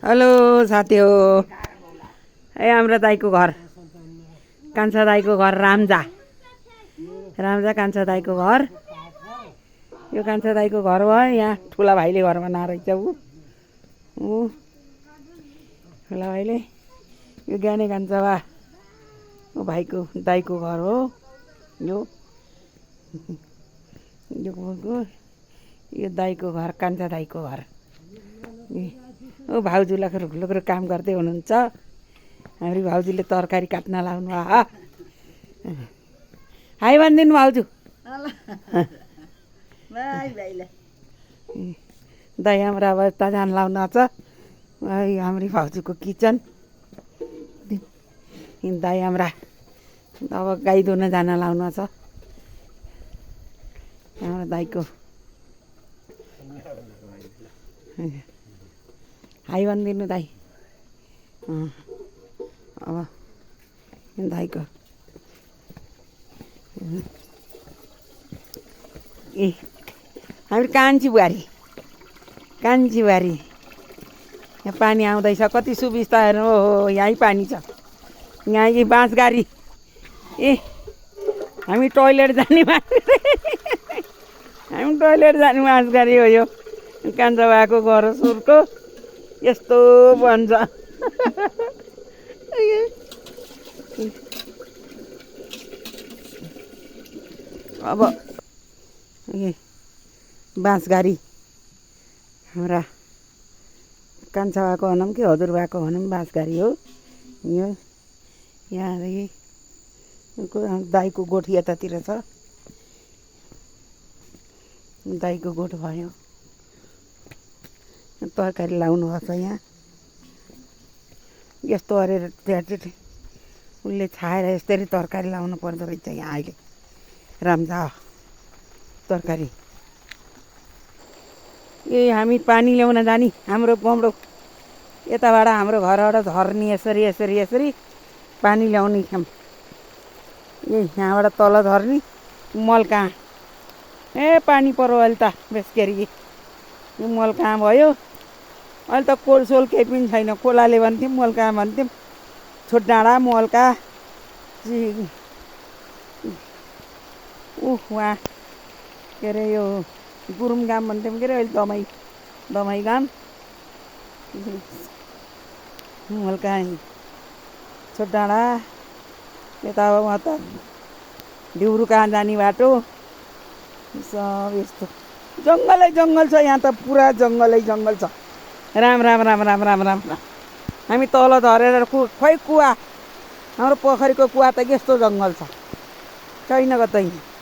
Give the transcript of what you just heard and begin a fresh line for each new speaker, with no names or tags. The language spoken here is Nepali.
हेलो साथी हो हाम्रो दाइको घर कान्छा दाइको घर राम्जा कान्छा दाइको घर यो कान्छा दाइको घर हो यहाँ ठुला भाइले घर बनाएर रहेछ ऊ ठुला भाइले यो ज्ञाने कान्छा भाइको दाइको घर हो यो दाइको घर कान्छा दाइको घर भाउजू लुक्र काम गर्दै हुनुहुन्छ हाम्रो भाउजूले तरकारी काट्न लाउनु हाई भनिदिनु भाउजू दाइ हाम्रो अब यता जान लाउनु छ हाम्रो भाउजूको किचन दाइ हाम्रा अब गाई दुहुन जान लाउनु छ हाम्रो दाइको हाई भनिदिनु दाइ अब दाइको ए हामी कान्छी बुहारी यहाँ पानी आउँदैछ कति सुविस्ताहरू हो यहीँ पानी छ यहाँ यी बाँसगारी ए हामी टोइलेट जाने बाँसगारी हो यो कान्छा भएको घर सुरको यस्तो भन्छ अब बाँसगारी हाम्रा कान्छा भएको भनौँ कि हजुर भएको भनौँ बाँसगारी हो यो यहाँ दाइको गोठ यतातिर छ दाइको गोठ भयो तरकारी लाउनु भएको छ यहाँ यस्तो अरेर त्यहाँ उसले छाएर यसरी तरकारी लाउनु पर्दो रहेछ यहाँ अहिले राम्जा तरकारी ए हामी पानी ल्याउन जाने हाम्रो यताबाट हाम्रो घरबाट झर्ने यसरी पानी ल्याउने खाम ए यहाँबाट तल झर्ने मल कहाँ ए पानी पऱ्यो अहिले त बेसगरी यो मल कहाँ भयो अहिले त कोलसोल केही पनि छैन खोलाले भन्थ्यौँ मल कहाँ भन्थ्यौँ छोट डाँडा मलका वहाँ के अरे यो गुरुङ गाम भन्थ्यौँ के अरे अहिले दमाई गाम मलका छोट डाँडा यता उहाँ त ढिउरु कहाँ जाने बाटो सब यस्तो जङ्गल छ यहाँ त पुरा जङ्गल छ राम हामी तल झरेर खोइ कुवा हाम्रो पोखरीको कुवा त यस्तो जङ्गल छ छैन कतै